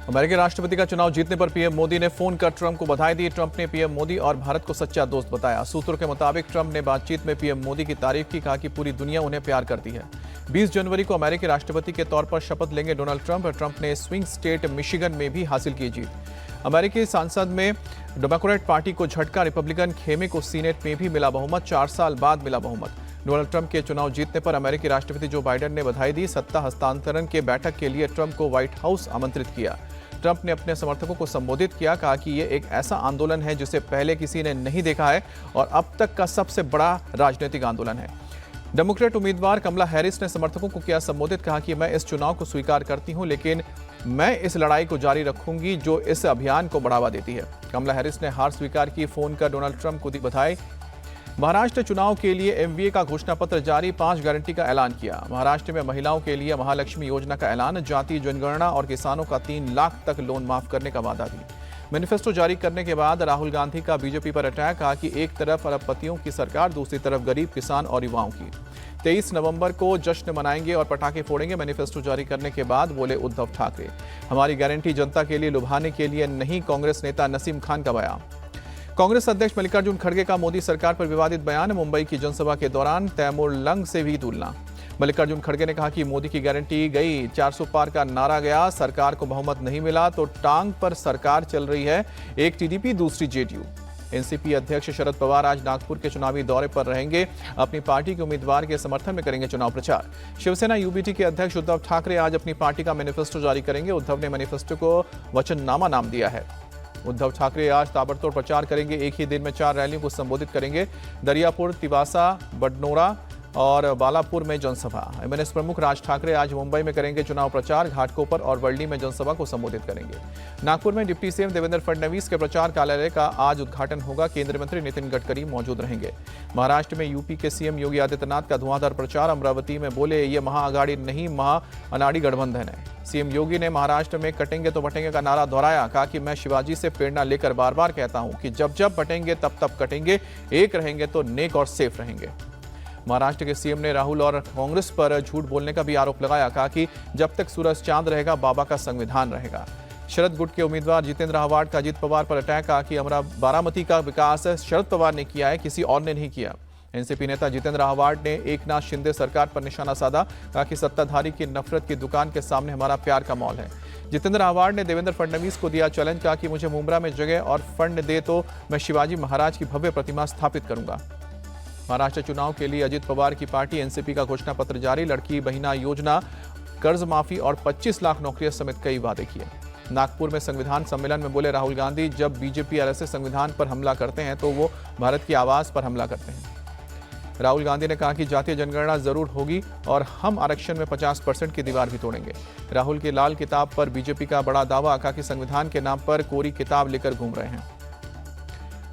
अमेरिकी राष्ट्रपति का चुनाव जीतने पर पीएम मोदी ने फोन कर ट्रंप को बधाई दी। ट्रंप ने पीएम मोदी और भारत को सच्चा दोस्त बताया। सूत्रों के मुताबिक ट्रंप ने बातचीत में पीएम मोदी की तारीफ की, कहा कि पूरी दुनिया उन्हें प्यार करती है। 20 जनवरी को अमेरिकी राष्ट्रपति के तौर पर शपथ लेंगे डोनाल्ड ट्रंप। ट्रंप ने स्विंग स्टेट मिशिगन में भी हासिल की जीत। अमेरिकी संसद में डेमोक्रेट पार्टी को झटका, रिपब्लिकन खेमे को सीनेट में भी मिला बहुमत। 4 साल बाद मिला बहुमत। डोनाल्ड ट्रंप के चुनाव जीतने पर अमेरिकी राष्ट्रपति जो बाइडेन ने बधाई दी। सत्ता हस्तांतरण के बैठक के लिए ट्रंप को व्हाइट हाउस आमंत्रित किया। ट्रंप ने अपने समर्थकों को संबोधित किया, कहा कि यह एक ऐसा आंदोलन है जिसे पहले किसी ने नहीं देखा है और अब तक का सबसे बड़ा राजनीतिक आंदोलन है। डेमोक्रेट उम्मीदवार कमला हैरिस ने समर्थकों को किया संबोधित, कहा कि मैं इस चुनाव को स्वीकार करती हूं, लेकिन मैं इस लड़ाई को जारी रखूंगी जो इस अभियान को बढ़ावा देती है। कमला हैरिस ने हार स्वीकार की, फोन कर डोनाल्ड ट्रंप को दी बधाई। महाराष्ट्र चुनाव के लिए एमवीए का घोषणा पत्र जारी, 5 गारंटी का ऐलान किया। महाराष्ट्र में महिलाओं के लिए महालक्ष्मी योजना का ऐलान, जातीय जनगणना और किसानों का 3 लाख तक लोन माफ करने का वादा भी। मैनिफेस्टो जारी करने के बाद राहुल गांधी का बीजेपी पर अटैक, कहा कि एक तरफ अरबपतियों की सरकार, दूसरी तरफ गरीब किसान और युवाओं की। 23 नवंबर को जश्न मनाएंगे और पटाखे फोड़ेंगे, मैनिफेस्टो जारी करने के बाद बोले उद्धव ठाकरे। हमारी गारंटी जनता के लिए, लुभाने के लिए नहीं, कांग्रेस नेता नसीम खान का बयान। कांग्रेस अध्यक्ष मल्लिकार्जुन खड़गे का मोदी सरकार पर विवादित बयान, मुंबई की जनसभा के दौरान तैमूर लंग से भी तुलना। मल्लिकार्जुन खड़गे ने कहा कि मोदी की गारंटी गई, 400 पार का नारा गया, सरकार को बहुमत नहीं मिला तो टांग पर सरकार चल रही है, एक टीडीपी दूसरी जेडीयू। एनसीपी अध्यक्ष शरद पवार आज नागपुर के चुनावी दौरे पर रहेंगे, अपनी पार्टी के उम्मीदवार के समर्थन में करेंगे चुनाव प्रचार। शिवसेना यूबीटी के अध्यक्ष उद्धव ठाकरे आज अपनी पार्टी का मैनिफेस्टो जारी करेंगे। उद्धव ने मैनिफेस्टो को वचननामा नाम दिया है। उद्धव ठाकरे आज ताबड़तोड़ प्रचार करेंगे, एक ही दिन में 4 रैलियों को संबोधित करेंगे। दरियापुर, तिवासा, बडनोरा और बालापुर में जनसभा। एमएनएस प्रमुख राज ठाकरे आज मुंबई में करेंगे चुनाव प्रचार, घाटकोपर और वर्ली में जनसभा को संबोधित करेंगे। नागपुर में डिप्टी सीएम देवेंद्र फडणवीस के प्रचार कार्यालय का आज उद्घाटन होगा, केंद्रीय मंत्री नितिन गडकरी मौजूद रहेंगे। महाराष्ट्र में यूपी के सीएम योगी आदित्यनाथ का धुआंधार प्रचार, अमरावती में बोले ये महाअघाड़ी नहीं, महाअनाड़ी गठबंधन है। सीएम योगी ने महाराष्ट्र में कटेंगे तो बटेंगे का नारा दोहराया, कहा कि मैं शिवाजी से प्रेरणा लेकर बार बार कहता हूं कि जब जब बटेंगे तब तब कटेंगे, एक रहेंगे तो नेक और सेफ रहेंगे। महाराष्ट्र के सीएम ने राहुल और कांग्रेस पर झूठ बोलने का भी आरोप लगाया, कहा कि जब तक सूरज चांद रहेगा बाबा का संविधान रहेगा। शरद गुट के उम्मीदवार जितेंद्र आव्हाड का अजित पवार पर अटैक, कहा कि बारामती का विकास शरद पवार ने किया है, किसी और ने नहीं किया। एनसीपी नेता जितेंद्र आव्हाड ने एकनाथ शिंदे सरकार पर निशाना साधा, कहा कि सत्ताधारी की नफरत की दुकान के सामने हमारा प्यार का मॉल है। जितेंद्र आव्हाड ने देवेंद्र फडणवीस को दिया चैलेंज, कहा कि मुझे मुंब्रा में जगह और फंड दे तो मैं शिवाजी महाराज की भव्य प्रतिमा स्थापित करूंगा। महाराष्ट्र चुनाव के लिए अजित पवार की पार्टी एनसीपी का घोषणा पत्र जारी, लड़की बहिना योजना, कर्ज माफी और 25 लाख नौकरियां समेत कई वादे किए। नागपुर में संविधान सम्मेलन में बोले राहुल गांधी, जब बीजेपी आरएसएस संविधान पर हमला करते हैं तो वो भारत की आवाज पर हमला करते हैं। राहुल गांधी ने कहा कि जातीय जनगणना जरूर होगी और हम आरक्षण में 50% की दीवार भी तोड़ेंगे। राहुल की लाल किताब पर बीजेपी का बड़ा दावा, कहा कि संविधान के नाम पर कोरी किताब लेकर घूम रहे हैं।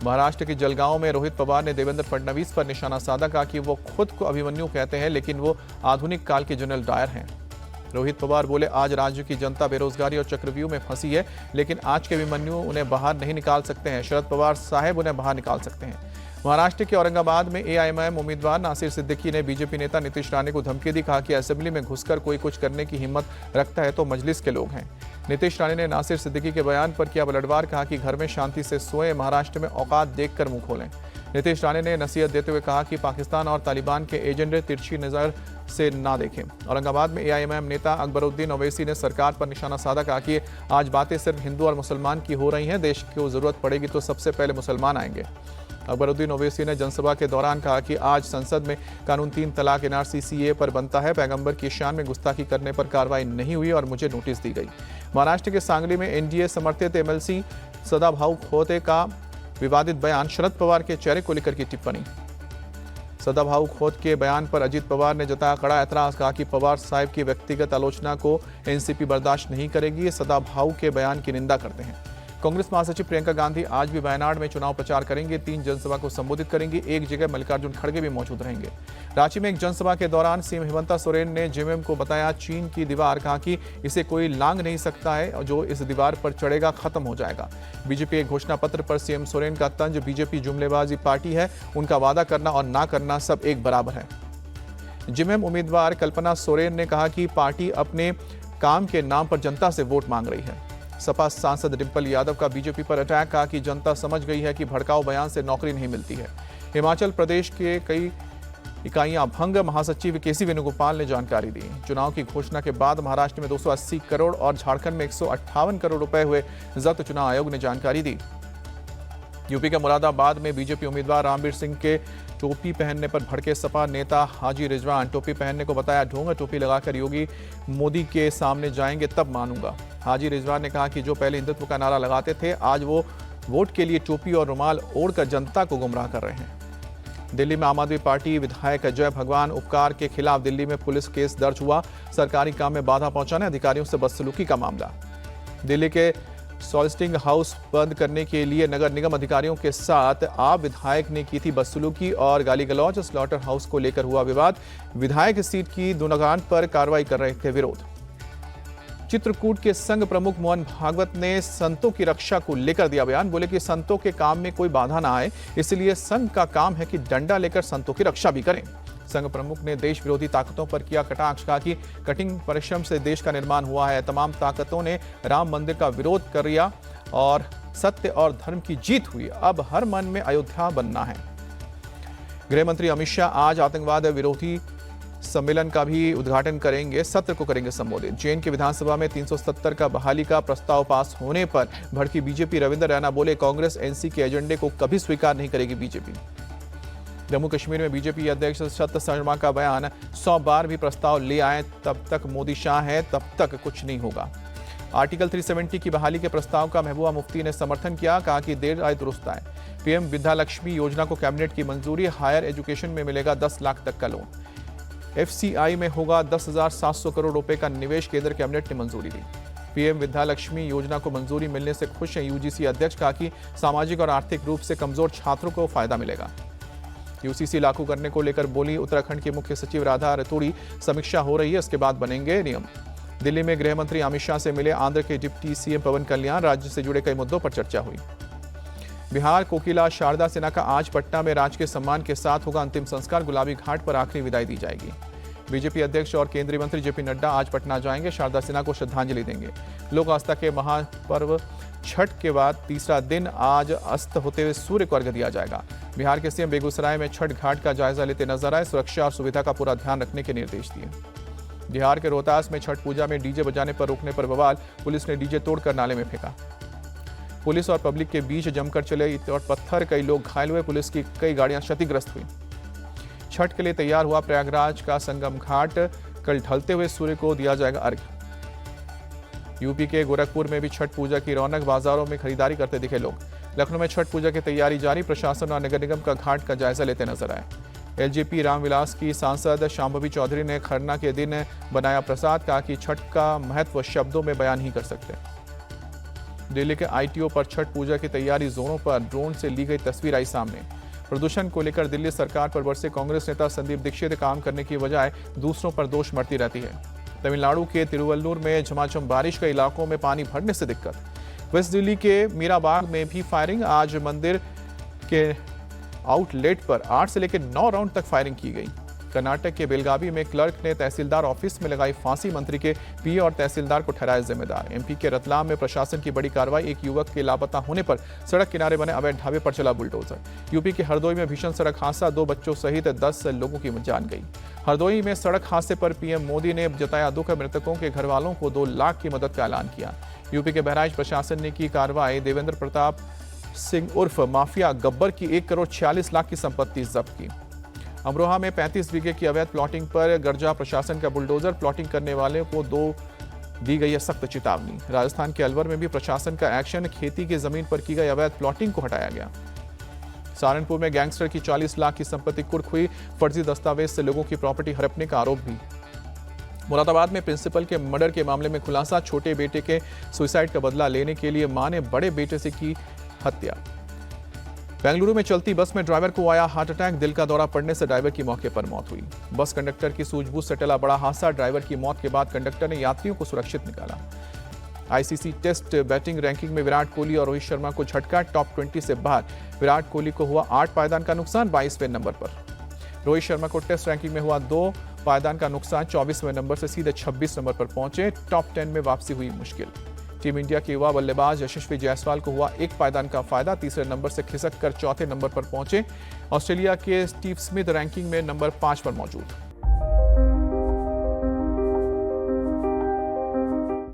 महाराष्ट्र के जलगांव में रोहित पवार ने देवेंद्र फडणवीस पर निशाना साधा, कहा कि वो खुद को अभिमन्यु कहते हैं लेकिन वो आधुनिक काल के जनरल डायर हैं। रोहित पवार बोले आज राज्य की जनता बेरोजगारी और चक्रव्यूह में फंसी है, लेकिन आज के अभिमन्यु उन्हें बाहर नहीं निकाल सकते हैं। शरद पवार साहब उन्हें बाहर निकाल सकते हैं। महाराष्ट्र के औरंगाबाद में एआईएमआईएम उम्मीदवार नासिर सिद्दीकी ने बीजेपी नेता नीतीश राणे को धमकी दी, कहा कि असेंबली में घुसकर कोई कुछ करने की हिम्मत रखता है तो मजलिस के लोग हैं। नीतीश राणे ने नासिर सिद्दीकी के बयान पर किया पलटवार, कहा कि घर में शांति से सोएं, महाराष्ट्र में औकात देखकर मुंह खोलें। नीतीश राणे ने नसीहत देते हुए कहा कि पाकिस्तान और तालिबान के एजेंडे तिरछी नजर से ना देखें। औरंगाबाद में एआईएमआईएम नेता अकबरुद्दीन ओवैसी ने सरकार पर निशाना साधा, कहा कि आज बातें सिर्फ हिंदू और मुसलमान की हो रही हैं, देश को जरूरत पड़ेगी तो सबसे पहले मुसलमान आएंगे। अकबरुद्दीन ओवैसी ने जनसभा के दौरान कहा कि आज संसद में कानून 3 तलाक एनआरसी पर बनता है, पैगंबर की शान में गुस्ताखी करने पर कार्रवाई नहीं हुई और मुझे नोटिस दी गई। महाराष्ट्र के सांगली में एनडीए समर्थित एमएलसी सदाभाऊ खोते का विवादित बयान, शरद पवार के चेहरे को लेकर की टिप्पणी। सदाभाऊ खोत के बयान पर अजित पवार ने जताया कड़ा ऐतराज, कहा कि पवार साहब की व्यक्तिगत आलोचना को एनसीपी बर्दाश्त नहीं करेगी, सदाभाऊ के बयान की निंदा करते हैं। कांग्रेस महासचिव प्रियंका गांधी आज भी वायनाड में चुनाव प्रचार करेंगे, 3 जनसभा को संबोधित करेंगे, एक जगह मल्लिकार्जुन खड़गे भी मौजूद रहेंगे। रांची में एक जनसभा के दौरान सीएम हेमंत सोरेन ने जेएमएम को बताया चीन की दीवार, कहा कि इसे कोई लांघ नहीं सकता है और जो इस दीवार पर चढ़ेगा खत्म हो जाएगा। बीजेपी के घोषणा पत्र पर सीएम सोरेन का तंज, बीजेपी जुमलेबाजी पार्टी है, उनका वादा करना और ना करना सब एक बराबर है। जेएमएम उम्मीदवार कल्पना सोरेन ने कहा कि पार्टी अपने काम के नाम पर जनता से वोट मांग रही है। सपा सांसद डिंपल यादव का बीजेपी पर अटैक, कहा कि जनता समझ गई है कि भड़काऊ बयान से नौकरी नहीं मिलती है। हिमाचल प्रदेश के कई इकाइयां भंग, महासचिव केसी वेणुगोपाल ने जानकारी दी। चुनाव की घोषणा के बाद महाराष्ट्र में 280 करोड़ और झारखंड में 158 करोड़ रुपए हुए जब्त, चुनाव आयोग ने जानकारी दी। यूपी के मुरादाबाद में बीजेपी उम्मीदवार रामवीर सिंह के टोपी पहनने पर भड़के सपा नेता हाजी रिजवान। टोपी पहनने को बताया ढोंग, टोपी लगाकर योगी मोदी के सामने जाएंगे तब मानूंगा। हाजी रिजवान ने कहा कि जो पहले हिंदुत्व का नारा लगाते थे, आज वो वोट के लिए टोपी और रुमाल ओढ़कर जनता को गुमराह कर रहे हैं। दिल्ली में आम आदमी पार्टी विधायक जय भगवान उपकार के खिलाफ दिल्ली में पुलिस केस दर्ज हुआ। सरकारी काम में बाधा पहुंचाने, अधिकारियों से बदसलूकी का मामला। दिल्ली के सॉलिसिटिंग हाउस बंद करने के लिए नगर निगम अधिकारियों के साथ आप विधायक ने की थी बदसलूकी और गाली गलौज। स्लॉटर हाउस को लेकर हुआ विवाद, विधायक सीट की दुकान पर कार्रवाई कर रहे थे विरोध। चित्रकूट के संघ प्रमुख मोहन भागवत ने संतों की रक्षा को लेकर दिया बयान। बोले कि संतों के काम में कोई बाधा ना आए, इसलिए संघ का काम है कि डंडा लेकर संतों की रक्षा भी करें। संघ प्रमुख ने देश विरोधी ताकतों पर किया कटाक्ष, कहा कि कठिन परिश्रम से देश का निर्माण हुआ है। तमाम ताकतों ने राम मंदिर का विरोध कर दिया और सत्य और धर्म की जीत हुई। अब हर मन में अयोध्या बनना है। गृह मंत्री अमित शाह आज आतंकवाद विरोधी सम्मेलन का भी उद्घाटन करेंगे, सत्र को करेंगे संबोधित। जैन की विधानसभा में 370 का बहाली का प्रस्ताव पास होने पर भड़की बीजेपी। रविंद्र रैना बोले, कांग्रेस एनसी के एजेंडे को कभी स्वीकार नहीं करेगी बीजेपी। जम्मू कश्मीर में बीजेपी अध्यक्ष सत्य शर्मा का बयान, 100 बार भी प्रस्ताव ले आए तब तक मोदी शाह है, तब तक कुछ नहीं होगा। आर्टिकल 370 की बहाली के प्रस्ताव का महबूबा मुफ्ती ने समर्थन किया, कहा कि देर आए दुरुस्त आए। पीएम विद्यालक्ष्मी योजना को कैबिनेट की मंजूरी, हायर एजुकेशन में मिलेगा 10 लाख तक का लोन। एफसीआई में होगा 10,700 करोड़ रुपए का निवेश, केंद्र कैबिनेट ने मंजूरी दी। पीएम विद्यालक्ष्मी योजना को मंजूरी मिलने से खुश हैं यूजीसी अध्यक्ष, कहा कि सामाजिक और आर्थिक रूप से कमजोर छात्रों को फायदा मिलेगा। यूसीसी लागू करने को लेकर बोली उत्तराखंड की मुख्य सचिव राधा रतूड़ी, समीक्षा हो रही है, इसके बाद बनेंगे नियम। दिल्ली में गृह मंत्री अमित शाह से मिले आंध्र के डिप्टी सीएम पवन कल्याण, राज्य से जुड़े कई मुद्दों पर चर्चा हुई। बिहार कोकिला शारदा सिन्हा का आज पटना में राजकीय सम्मान के साथ होगा अंतिम संस्कार, गुलाबी घाट पर आखिरी विदाई दी जाएगी। बीजेपी अध्यक्ष और केंद्रीय मंत्री जेपी नड्डा आज पटना जाएंगे, शारदा सिन्हा को श्रद्धांजलि देंगे। लोक आस्था के महापर्व छठ के बाद तीसरा दिन आज अस्त होते हुए सूर्य को अर्घ्य दिया जाएगा। बिहार के सीएम बेगूसराय में छठ घाट का जायजा लेते नजर आए, सुरक्षा और सुविधा का पूरा ध्यान रखने के निर्देश दिए। बिहार के रोहतास में छठ पूजा में डीजे बजाने पर रोकने पर बवाल, पुलिस ने डीजे तोड़कर नाले में फेंका। पुलिस और पब्लिक के बीच जमकर चले ईंट और पत्थर, कई लोग घायल हुए, पुलिस की कई गाड़ियां क्षतिग्रस्त हुई। छठ के लिए तैयार हुआ प्रयागराज का संगम घाट, कल ढलते हुए सूर्य को दिया जाएगा अर्घ्य। यूपी के गोरखपुर में भी छठ पूजा की रौनक, बाजारों में खरीदारी करते दिखे लोग। लखनऊ में छठ पूजा की तैयारी जारी, प्रशासन और नगर निगम का घाट का जायजा लेते नजर आए। एलजेपी रामविलास की सांसद शांभवी चौधरी ने खरना के दिन बनाया प्रसाद, कहा कि छठ का महत्व शब्दों में बयान नहीं कर सकते। दिल्ली के आईटीओ पर छठ पूजा की तैयारी जोरों पर, ड्रोन से ली गई तस्वीर आई सामने। प्रदूषण को लेकर दिल्ली सरकार पर बरसे कांग्रेस नेता संदीप दीक्षित, काम करने की बजाय दूसरों पर दोष मढ़ती रहती है। तमिलनाडु के तिरुवल्लुर में झमाझम बारिश, के इलाकों में पानी भरने से दिक्कत। वेस्ट दिल्ली के मीराबाग में भी फायरिंग, आज मंदिर के आउटलेट पर 8 से लेकर 9 राउंड तक फायरिंग की गई। कर्नाटक के बेलगावी में क्लर्क ने तहसीलदार ऑफिस में लगाई फांसी, मंत्री के पीए और तहसीलदार को ठहराया जिम्मेदार। एमपी के रतलाम में प्रशासन की बड़ी कार्रवाई, एक युवक के लापता होने पर सड़क किनारे बने अवैध ढाबे पर चला बुलडोजर। यूपी के हरदोई में भीषण सड़क हादसा, 2 बच्चों सहित 10 लोगों की जान गई। हरदोई में सड़क हादसे पर पीएम मोदी ने जताया दुख, मृतकों के घर वालों को 2 लाख की मदद का ऐलान किया। यूपी के बहराइच प्रशासन ने की कार्रवाई, देवेंद्र प्रताप सिंह उर्फ माफिया गब्बर की 1 करोड़ 46 लाख की संपत्ति जब्त की। अमरोहा में 35 बीघे की अवैध प्लॉटिंग पर गर्जा प्रशासन का बुलडोजर, प्लॉटिंग करने वाले को दी गई है सख्त चेतावनी। राजस्थान के अलवर में भी प्रशासन का एक्शन, खेती की जमीन पर की गई अवैध प्लॉटिंग को हटाया गया। सहारनपुर में गैंगस्टर की 40 लाख की संपत्ति कुर्क हुई, फर्जी दस्तावेज से लोगों की प्रॉपर्टी हड़पने का आरोप भी। मुरादाबाद में प्रिंसिपल के मर्डर के मामले में खुलासा, छोटे बेटे के सुसाइड का बदला लेने के लिए मां ने बड़े बेटे से की हत्या। बेंगलुरु में चलती बस में ड्राइवर को आया हार्ट अटैक, दिल का दौरा पड़ने से ड्राइवर की मौके पर मौत हुई। बस कंडक्टर की सूझबूझ से टला बड़ा हादसा, ड्राइवर की मौत के बाद कंडक्टर ने यात्रियों को सुरक्षित निकाला। आईसीसी टेस्ट बैटिंग रैंकिंग में विराट कोहली और रोहित शर्मा को झटका, टॉप 20 से बाहर। विराट कोहली को हुआ 8 पायदान का नुकसान, 22वें नंबर पर। रोहित शर्मा को टेस्ट रैंकिंग में हुआ 2 पायदान का नुकसान, 24वें नंबर से सीधे 26 नंबर पर पहुंचे। टॉप 10 में वापसी हुई मुश्किल। टीम इंडिया के युवा बल्लेबाज यशस्वी जायसवाल को हुआ एक पायदान का फायदा, तीसरे नंबर से खिसक कर चौथे नंबर पर पहुंचे। ऑस्ट्रेलिया के स्टीव स्मिथ रैंकिंग में नंबर 5 पर मौजूद।